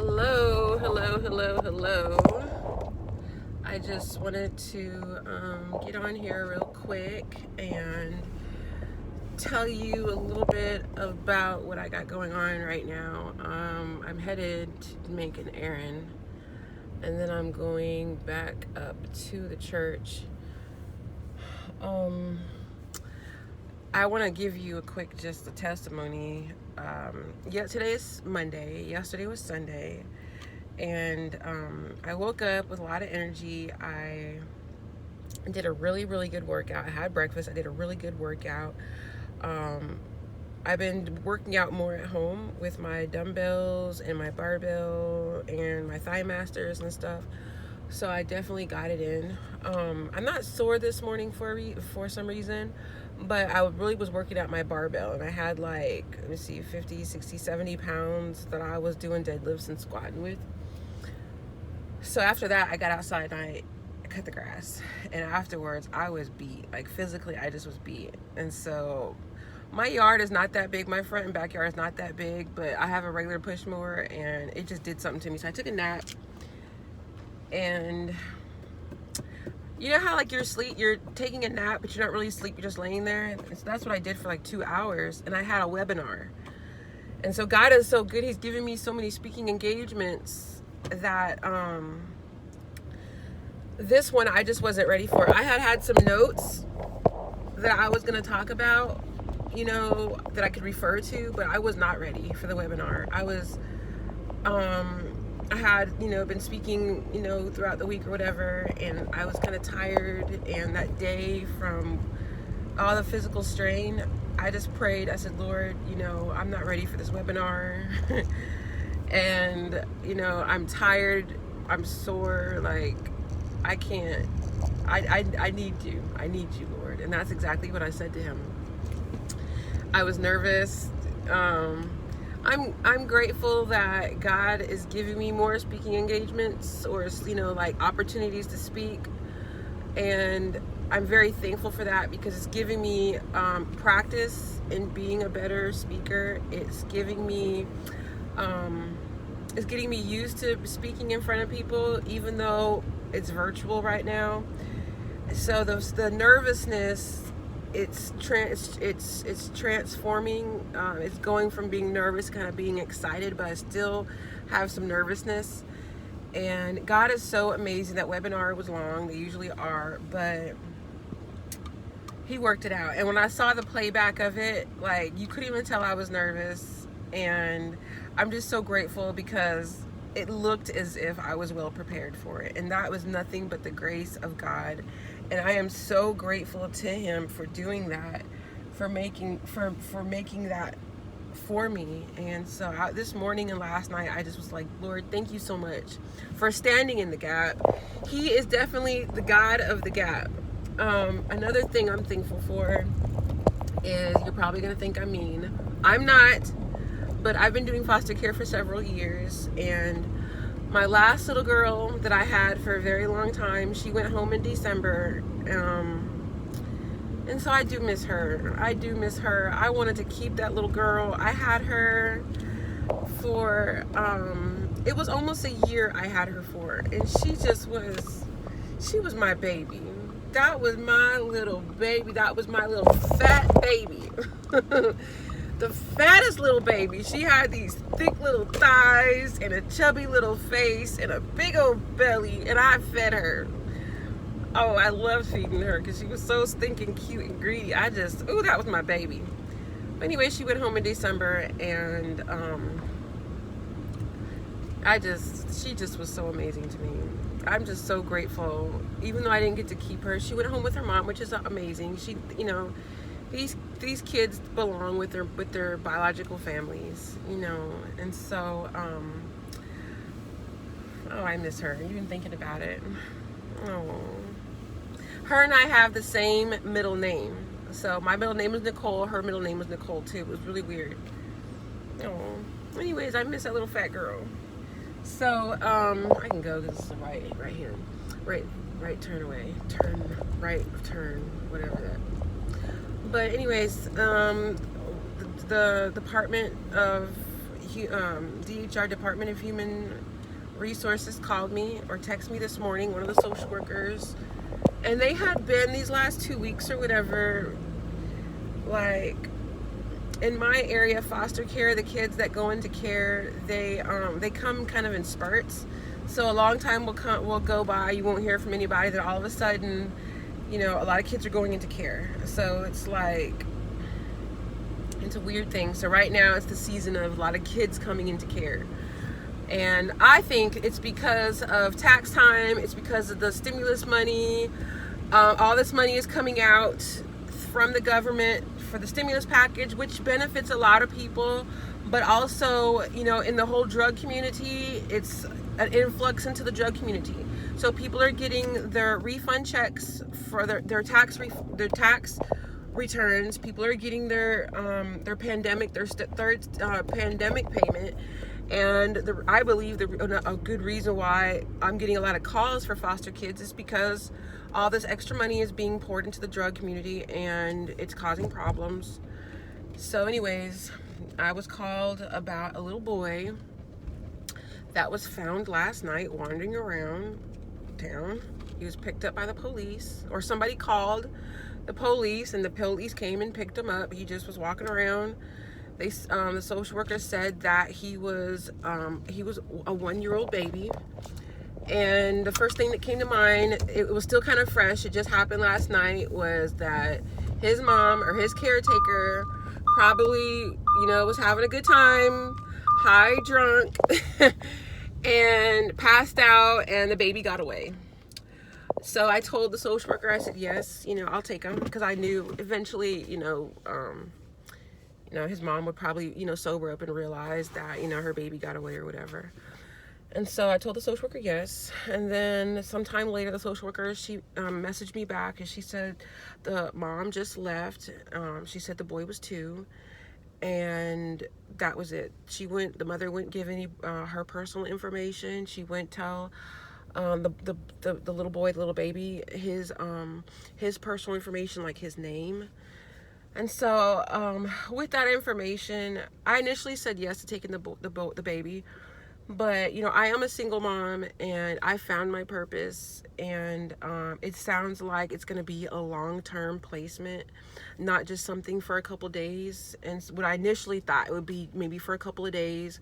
Hello, hello, hello, hello. I just wanted to get on here real quick and tell you a little bit about what I got going on right now. I'm headed to make an errand, and then I'm going back up to the church. I want to give you a quick just a testimony. Yeah, today is Monday. Yesterday was Sunday. And I woke up with a lot of energy. I did a really, really good workout. I had breakfast. I did a really good workout. I've been working out more at home with my dumbbells and my barbell and my thigh masters and stuff. So I definitely got it in. I'm not sore this morning for some reason, but I really was working out my barbell, and I had like, let me see, 50, 60, 70 pounds that I was doing deadlifts and squatting with. So after that, I got outside and I cut the grass. And afterwards, I was beat. Like physically, I just was beat. And so my yard is not that big. My front and backyard is not that big, but I have a regular push mower, and it just did something to me. So I took a nap. And you know how like you're taking a nap, but you're not really asleep. You're just laying there. And so that's what I did for like 2 hours. And I had a webinar. And so God is so good. He's giving me so many speaking engagements that this one I just wasn't ready for. I had some notes that I was going to talk about, that I could refer to, but I was not ready for the webinar. I had, been speaking, throughout the week or whatever, and I was kind of tired, and that day from all the physical strain, I just prayed. I said, Lord, I'm not ready for this webinar. And, I'm tired, I'm sore, like, I can't, I need you, Lord. And that's exactly what I said to him. I was nervous. I'm grateful that God is giving me more speaking engagements or, like opportunities to speak. And I'm very thankful for that because it's giving me practice in being a better speaker. It's giving me, it's getting me used to speaking in front of people, even though it's virtual right now. So the nervousness, it's transforming. It's going from being nervous, kind of being excited, but I still have some nervousness. And God is so amazing. That webinar was long. They usually are, but he worked it out. And when I saw the playback of it, like, you couldn't even tell I was nervous. And I'm just so grateful because it looked as if I was well prepared for it. And that was nothing but the grace of God. And I am so grateful to him for doing that, for making that for me. And so this morning and last night, I just was like, Lord, thank you so much for standing in the gap. He is definitely the God of the gap. Another thing I'm thankful for is, you're probably going to think I'm mean. I'm not, but I've been doing foster care for several years, and my last little girl that I had for a very long time, she went home in December, and so I do miss her. I wanted to keep that little girl. I had her for, it was almost a year I had her for, and she was my baby. That was my little baby. That was my little fat baby. The fattest little baby. She had these thick little thighs and a chubby little face and a big old belly, and I fed her. Oh, I loved feeding her because she was so stinking cute and greedy. That was my baby. But anyway, she went home in December, and she just was so amazing to me. I'm just so grateful. Even though I didn't get to keep her, she went home with her mom, which is amazing. She, these kids belong with their biological families, and so, I miss her, even thinking about it. Oh, her and I have the same middle name. So my middle name is Nicole. Her middle name was Nicole too. It was really weird. Oh, anyways, I miss that little fat girl. So, I can go because it's right here. Right turn away. Turn, whatever that. But anyways, the Department of DHR, Department of Human Resources, called me or texted me this morning, one of the social workers, and they had been these last 2 weeks or whatever, like, in my area, foster care, the kids that go into care, they come kind of in spurts. So a long time will go by, you won't hear from anybody, then all of a sudden, you know, a lot of kids are going into care. So it's like, it's a weird thing. So right now it's the season of a lot of kids coming into care. And I think it's because of tax time, it's because of the stimulus money. All this money is coming out from the government for the stimulus package, which benefits a lot of people, but also, you know, in the whole drug community, it's an influx into the drug community. So people are getting their refund checks for their tax returns. People are getting their pandemic, their third pandemic payment. And I believe a good reason why I'm getting a lot of calls for foster kids is because all this extra money is being poured into the drug community and it's causing problems. So anyways, I was called about a little boy that was found last night wandering around town. He was picked up by the police, or somebody called the police and the police came and picked him up. He just was walking around. The social worker said that he was a 1-year-old baby. And the first thing that came to mind, it was still kind of fresh, it just happened last night, was that his mom or his caretaker probably, you know, was having a good time, high, drunk, and passed out, and the baby got away. So I told the social worker, I said, yes, you know, I'll take him, because I knew eventually, you know, his mom would probably, you know, sober up and realize that, you know, her baby got away or whatever. And so I told the social worker yes. And then sometime later, the social worker, she messaged me back and she said the mom just left. She said the boy was 2, and that was it. The mother wouldn't give any her personal information. She wouldn't tell the little boy, the little baby, his personal information, like his name. And so with that information, I initially said yes to taking the baby. But, you know, I am a single mom and I found my purpose, and it sounds like it's going to be a long-term placement, not just something for a couple days. And what I initially thought it would be maybe for a couple of days.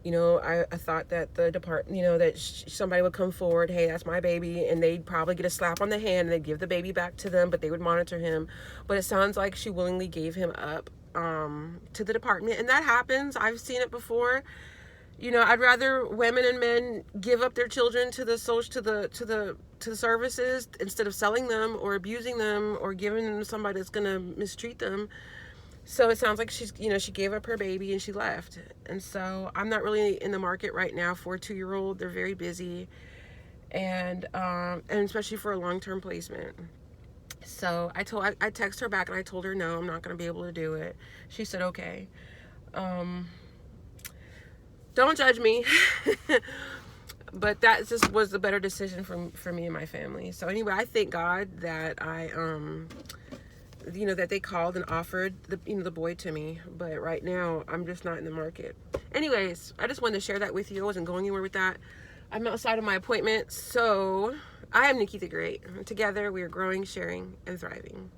You know, I thought that the department, you know, that somebody would come forward, hey, that's my baby, and they'd probably get a slap on the hand and they'd give the baby back to them, but they would monitor him. But it sounds like she willingly gave him up to the department, and that happens. I've seen it before. You know, I'd rather women and men give up their children to the services instead of selling them or abusing them or giving them to somebody that's gonna mistreat them. So it sounds like she gave up her baby and she left. And so I'm not really in the market right now for a 2-year-old. They're very busy, and especially for a long-term placement. So I texted her back and I told her no, I'm not gonna be able to do it. She said okay. Don't judge me. But that just was the better decision for me and my family. So anyway, I thank God that that they called and offered the boy to me. But right now, I'm just not in the market. Anyways, I just wanted to share that with you. I wasn't going anywhere with that. I'm outside of my appointment. So I am Nikki the Great. Together, we are growing, sharing, and thriving.